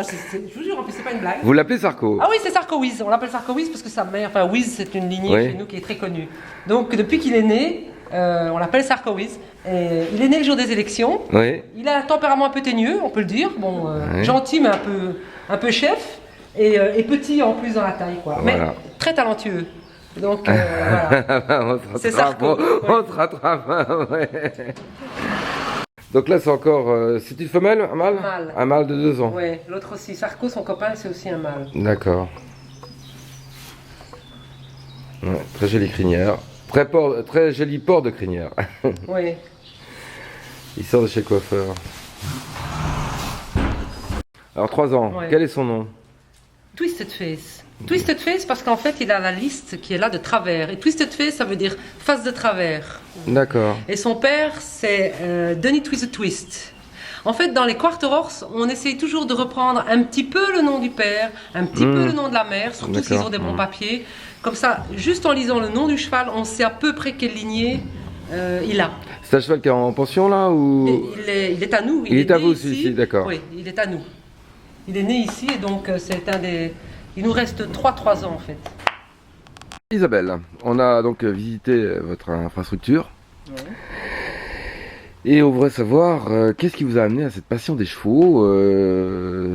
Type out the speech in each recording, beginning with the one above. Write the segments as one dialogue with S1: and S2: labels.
S1: Je vous jure, en plus, c'est pas une blague.
S2: Vous l'appelez Sarko?
S1: Ah oui, c'est Sarko Wiz. On l'appelle Sarko Wiz parce que sa mère, enfin Wiz, c'est une lignée
S2: Oui.
S1: chez nous qui est très connue. Donc depuis qu'il est né, on l'appelle Sarko Wiz. Et il est né le jour des élections.
S2: Oui.
S1: Il a un tempérament un peu teigneux, on peut le dire. Bon,
S2: Oui.
S1: gentil, mais un peu chef. Et petit en plus dans la taille, quoi.
S2: Voilà.
S1: Mais très talentueux. Donc voilà. C'est Sarko.
S2: On se rattrape, ouais. Donc là, c'est encore... c'est une femelle, un mâle?
S1: Mâle.
S2: Un mâle de 2 ans.
S1: Ouais, l'autre aussi. Sarko, son copain, c'est aussi un mâle.
S2: D'accord. Ouais, très jolie crinière. Très joli port de crinière.
S1: Oui.
S2: Il sort de chez le coiffeur. Alors 3 ans,
S1: Ouais.
S2: quel est son nom?
S1: Twisted Face. Twisted Face parce qu'en fait, il a la liste qui est là de travers. Et Twisted Face, ça veut dire face de travers.
S2: D'accord.
S1: Et son père, c'est Denis Twisted Twist. En fait, dans les Quarter Horse, on essaye toujours de reprendre un petit peu le nom du père, un petit peu le nom de la mère, surtout s'ils ont des bons papiers. Comme ça, juste en lisant le nom du cheval, on sait à peu près quelle lignée il a.
S2: C'est un cheval qui est en pension là ou...
S1: Et il est à nous.
S2: Il est à
S1: né
S2: vous,
S1: ici.
S2: celui-ci, d'accord.
S1: Oui, il est à nous. Il est né ici et donc c'est un des... Il nous reste 3 ans en fait.
S2: Isabelle, on a donc visité votre infrastructure.
S1: Ouais.
S2: Et on voudrait savoir, qu'est-ce qui vous a amené à cette passion des chevaux?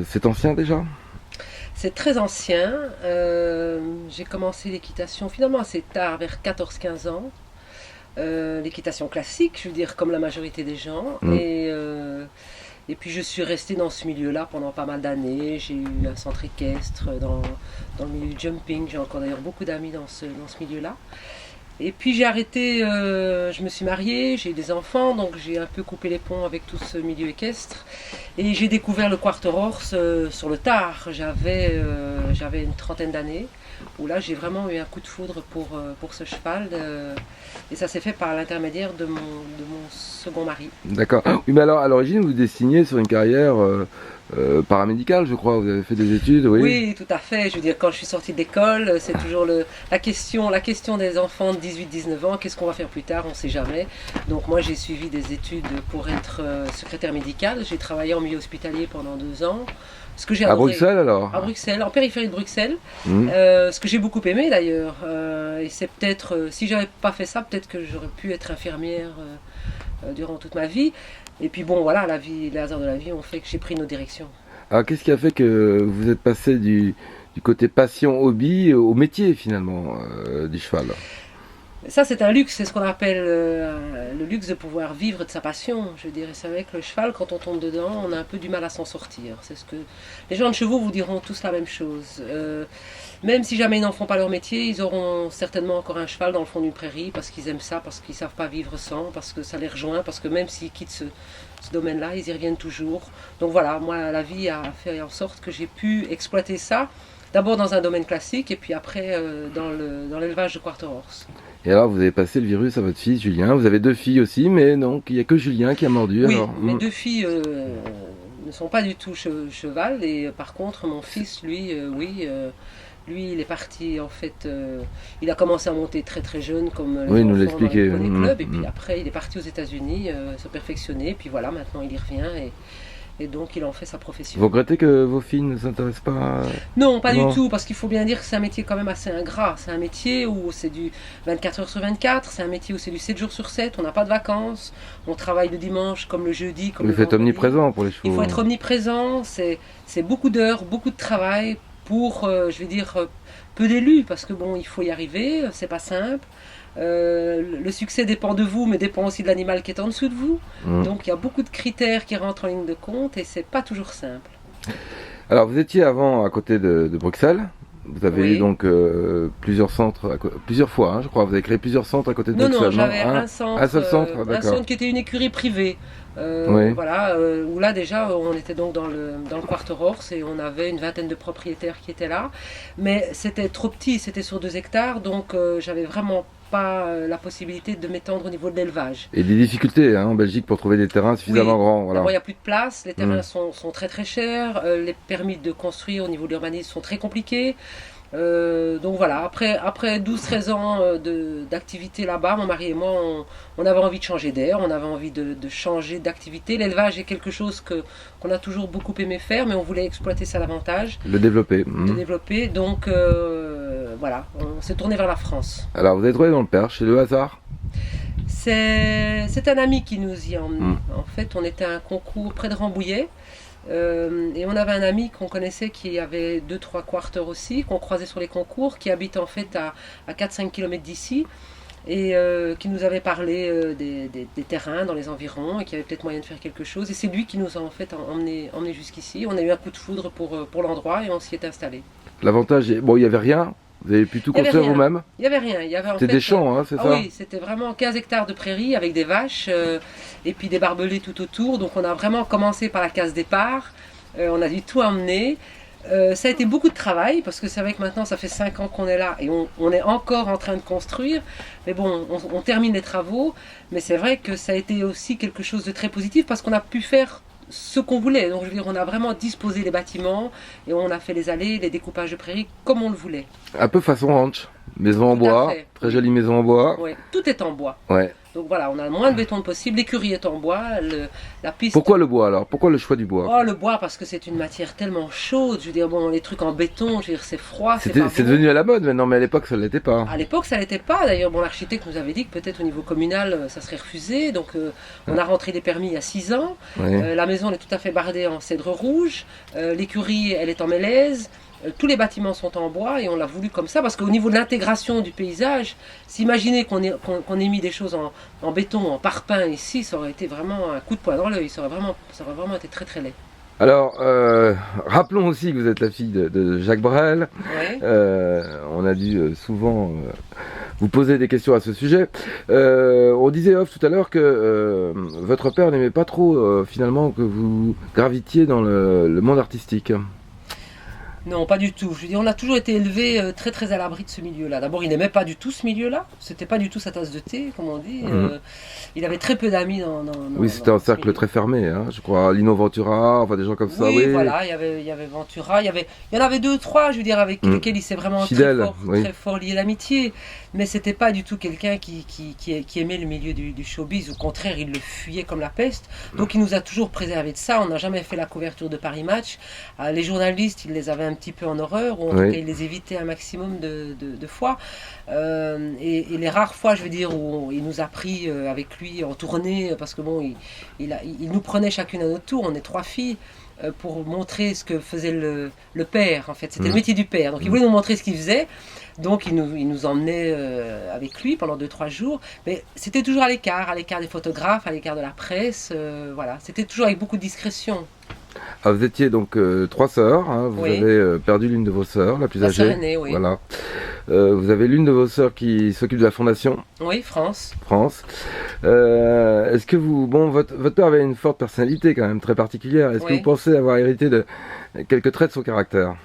S2: C'est ancien déjà?
S1: C'est très ancien. J'ai commencé l'équitation finalement assez tard, vers 14-15 ans. L'équitation classique, je veux dire, comme la majorité des gens. Et puis je suis restée dans ce milieu-là pendant pas mal d'années. J'ai eu un centre équestre dans le milieu du jumping. J'ai encore d'ailleurs beaucoup d'amis dans ce milieu-là. Et puis j'ai arrêté, je me suis mariée, j'ai eu des enfants, donc j'ai un peu coupé les ponts avec tout ce milieu équestre. Et j'ai découvert le Quarter Horse sur le tard. J'avais une trentaine d'années, où là j'ai vraiment eu un coup de foudre pour ce cheval. Et ça s'est fait par l'intermédiaire de mon second mari.
S2: D'accord. Oui, mais alors à l'origine, vous destiniez sur une carrière paramédicale, je crois. Vous avez fait des études, oui?
S1: Oui, tout à fait. Je veux dire, quand je suis sortie d'école, c'est toujours la question des enfants de 18-19 ans. Qu'est-ce qu'on va faire plus tard? On ne sait jamais. Donc moi, j'ai suivi des études pour être secrétaire médicale. J'ai travaillé en milieu hospitalier pendant 2 ans. Ce que j'ai
S2: À
S1: adoré.
S2: Bruxelles alors?
S1: À Bruxelles, en périphérie de Bruxelles.
S2: Mmh.
S1: Ce que j'ai beaucoup aimé d'ailleurs. Et c'est peut-être, si j'avais pas fait ça, peut-être que j'aurais pu être infirmière durant toute ma vie. Et puis bon, voilà, la vie, les hasards de la vie ont fait que j'ai pris nos directions.
S2: Alors qu'est-ce qui a fait que vous êtes passé du côté passion, hobby, au métier finalement du cheval?
S1: Ça, c'est un luxe, c'est ce qu'on appelle le luxe de pouvoir vivre de sa passion. Je dirais, c'est avec le cheval, quand on tombe dedans, on a un peu du mal à s'en sortir. C'est ce que les gens de chevaux vous diront tous la même chose. Même si jamais ils n'en font pas leur métier, ils auront certainement encore un cheval dans le fond d'une prairie parce qu'ils aiment ça, parce qu'ils savent pas vivre sans, parce que ça les rejoint, parce que même s'ils quittent ce domaine-là, ils y reviennent toujours. Donc voilà, moi, la vie a fait en sorte que j'ai pu exploiter ça. D'abord dans un domaine classique et puis après dans l'élevage de Quarter Horse.
S2: Et alors, vous avez passé le virus à votre fils Julien. Vous avez 2 filles aussi, mais non, il n'y a que Julien qui a mordu.
S1: Oui,
S2: alors.
S1: mes 2 filles ne sont pas du tout cheval. Et par contre, mon fils, lui, lui, il est parti, en fait, il a commencé à monter très très jeune, comme les
S2: nous
S1: enfants
S2: l'expliquait.
S1: dans les clubs. Et puis après, il est parti aux États-Unis se perfectionner. Et puis voilà, maintenant, il y revient. Et donc, il en fait sa profession.
S2: Vous regrettez que vos filles ne s'intéressent pas
S1: Non, pas
S2: Non.
S1: du tout, parce qu'il faut bien dire que c'est un métier quand même assez ingrat. C'est un métier où c'est du 24 heures sur 24, c'est un métier où c'est du 7 jours sur 7, on n'a pas de vacances, on travaille le dimanche comme le jeudi, comme
S2: Vous
S1: le
S2: faites
S1: vendredi.
S2: omniprésent pour les chevaux.
S1: Il faut être omniprésent, c'est beaucoup d'heures, beaucoup de travail pour, je vais dire, peu d'élus, parce que bon, il faut y arriver, c'est pas simple. Le succès dépend de vous, mais dépend aussi de l'animal qui est en dessous de vous. Donc il y a beaucoup de critères qui rentrent en ligne de compte et c'est pas toujours simple.
S2: Alors, vous étiez avant à côté de Bruxelles. Vous avez
S1: Oui.
S2: eu donc plusieurs centres, plusieurs fois, hein, je crois. Vous avez créé plusieurs centres à côté de
S1: Non,
S2: Bruxelles.
S1: j'avais
S2: Un seul centre,
S1: un
S2: d'accord.
S1: centre qui était une écurie privée.
S2: Oui.
S1: Voilà, où là déjà on était donc dans le Quarter Horse et on avait une vingtaine de propriétaires qui étaient là. Mais c'était trop petit, c'était sur 2 hectares, donc j'avais vraiment pas la possibilité de m'étendre au niveau de l'élevage.
S2: Et des difficultés en Belgique pour trouver des terrains suffisamment grands. Voilà.
S1: D'abord, il n'y a plus de place, les terrains sont très très chers, les permis de construire au niveau de l'urbanisme sont très compliqués. Donc voilà, après 12-13 ans d'activité là-bas, mon mari et moi, on avait envie de changer d'air, on avait envie de changer d'activité. L'élevage est quelque chose qu'on a toujours beaucoup aimé faire, mais on voulait exploiter ça davantage,
S2: Le développer.
S1: de développer. Donc voilà, on s'est tourné vers la France.
S2: Alors, vous avez trouvé dans le Perche, c'est le hasard?
S1: C'est un ami qui nous y a emmenés.
S2: Mm.
S1: En fait, on était à un concours près de Rambouillet. Et on avait un ami qu'on connaissait qui avait 2-3 quarters aussi, qu'on croisait sur les concours, qui habite en fait à 4-5 km d'ici et qui nous avait parlé des terrains dans les environs et qui avait peut-être moyen de faire quelque chose. Et c'est lui qui nous a en fait emmené jusqu'ici. On a eu un coup de foudre pour l'endroit et on s'y est installé.
S2: L'avantage est... Bon, il n'y avait rien. Vous avez pu tout
S1: Il y avait
S2: construire
S1: rien.
S2: vous-même?
S1: Il n'y avait rien. Il y avait en
S2: C'était
S1: fait,
S2: des champs, hein, c'est
S1: ah
S2: ça?
S1: oui, c'était vraiment 15 hectares de prairies avec des vaches et puis des barbelés tout autour. Donc on a vraiment commencé par la case départ. On a dû tout emmener. Ça a été beaucoup de travail parce que c'est vrai que maintenant ça fait 5 ans qu'on est là et on est encore en train de construire. Mais bon, on termine les travaux. Mais c'est vrai que ça a été aussi quelque chose de très positif parce qu'on a pu faire ce qu'on voulait. Donc je veux dire, on a vraiment disposé les bâtiments et on a fait les allées, les découpages de prairies comme on le voulait.
S2: Un peu façon ranch. Maison en
S1: Tout à
S2: bois,
S1: fait.
S2: très jolie maison en bois.
S1: Ouais, tout est en bois.
S2: Ouais.
S1: Donc voilà, on a le moins de béton possible. L'écurie est en bois, la piste.
S2: Pourquoi le bois alors? Pourquoi le choix du bois?
S1: Oh, le bois, parce que c'est une matière tellement chaude. Je veux dire, bon, les trucs en béton, je veux dire, c'est froid, c'est pas
S2: C'est
S1: bon.
S2: devenu à la mode maintenant, mais à l'époque ça ne l'était pas.
S1: À l'époque, ça l'était pas. D'ailleurs, bon, l'architecte nous avait dit que peut-être au niveau communal, ça serait refusé. Donc, on a rentré les permis il y a 6 ans.
S2: Ouais.
S1: La maison elle est tout à fait bardée en cèdre rouge. L'écurie, elle est en mélèze. Tous les bâtiments sont en bois et on l'a voulu comme ça parce qu'au niveau de l'intégration du paysage, s'imaginer qu'on ait mis des choses en béton, en parpaing ici, ça aurait été vraiment un coup de poing dans l'œil. Ça aurait vraiment été très très laid.
S2: Alors, rappelons aussi que vous êtes la fille de Jacques Brel.
S1: Ouais.
S2: On a dû souvent vous poser des questions à ce sujet. On disait off tout à l'heure que votre père n'aimait pas trop finalement que vous gravitiez dans le monde artistique.
S1: Non, pas du tout. Je veux dire, on a toujours été élevés très très à l'abri de ce milieu-là. D'abord, il n'aimait pas du tout ce milieu-là. C'était pas du tout sa tasse de thé, comme on dit. Il avait très peu d'amis
S2: Oui, c'était un
S1: ce
S2: cercle
S1: milieu.
S2: très fermé, hein, je crois. Lino Ventura, enfin des gens comme ça,
S1: Oui,
S2: oui.
S1: voilà, il y avait Ventura, il y en avait 2-3, je veux dire, avec lesquels il s'est vraiment
S2: Fidèle, oui.
S1: très fort lié d'amitié. Mais c'était pas du tout quelqu'un qui aimait le milieu du showbiz. Au contraire, il le fuyait comme la peste. Donc il nous a toujours préservé de ça. On n'a jamais fait la couverture de Paris Match. Les journalistes, ils les avaient un petit peu en horreur, ou en tout cas, ils les évitaient un maximum de fois. Et les rares fois, je veux dire, où il nous a pris avec lui en tournée, parce que bon, il nous prenait chacune à notre tour. On est 3 filles. Pour montrer ce que faisait le père, en fait. C'était le métier du père. Donc il voulait nous montrer ce qu'il faisait. Donc il nous emmenait avec lui pendant 2-3 jours. Mais c'était toujours à l'écart des photographes, à l'écart de la presse. Voilà, c'était toujours avec beaucoup de discrétion.
S2: Ah, vous étiez donc 3 sœurs, hein, vous
S1: Oui.
S2: avez perdu l'une de vos sœurs, la plus
S1: Ma
S2: âgée.
S1: sœur aînée, oui.
S2: Voilà. Vous avez l'une de vos sœurs qui s'occupe de la fondation
S1: Oui, France.
S2: France. Est-ce que votre père avait une forte personnalité quand même très particulière. Est-ce que
S1: Oui.
S2: vous pensez avoir hérité de quelques traits de son caractère?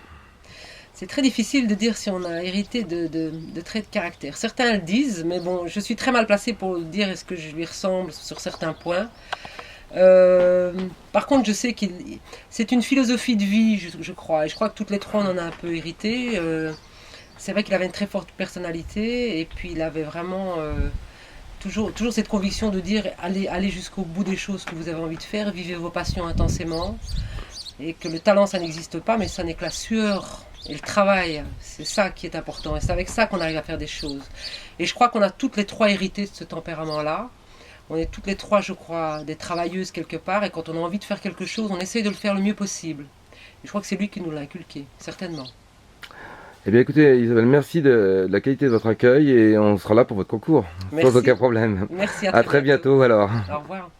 S1: C'est très difficile de dire si on a hérité de traits de caractère. Certains le disent, mais bon, je suis très mal placée pour dire est-ce que je lui ressemble sur certains points. Par contre, je sais qu'il c'est une philosophie de vie, je crois. Et je crois que toutes les trois, on en a un peu hérité. C'est vrai qu'il avait une très forte personnalité et puis il avait vraiment toujours cette conviction de dire allez jusqu'au bout des choses que vous avez envie de faire, vivez vos passions intensément et que le talent ça n'existe pas, mais ça n'est que la sueur et le travail. C'est ça qui est important et c'est avec ça qu'on arrive à faire des choses. Et je crois qu'on a toutes les trois hérité de ce tempérament-là. On est toutes les trois, je crois, des travailleuses quelque part et quand on a envie de faire quelque chose, on essaye de le faire le mieux possible. Et je crois que c'est lui qui nous l'a inculqué, certainement.
S2: Eh bien écoutez Isabelle, merci de la qualité de votre accueil et on sera là pour votre concours,
S1: Merci.
S2: sans aucun problème.
S1: Merci,
S2: À très bientôt alors.
S1: Au revoir.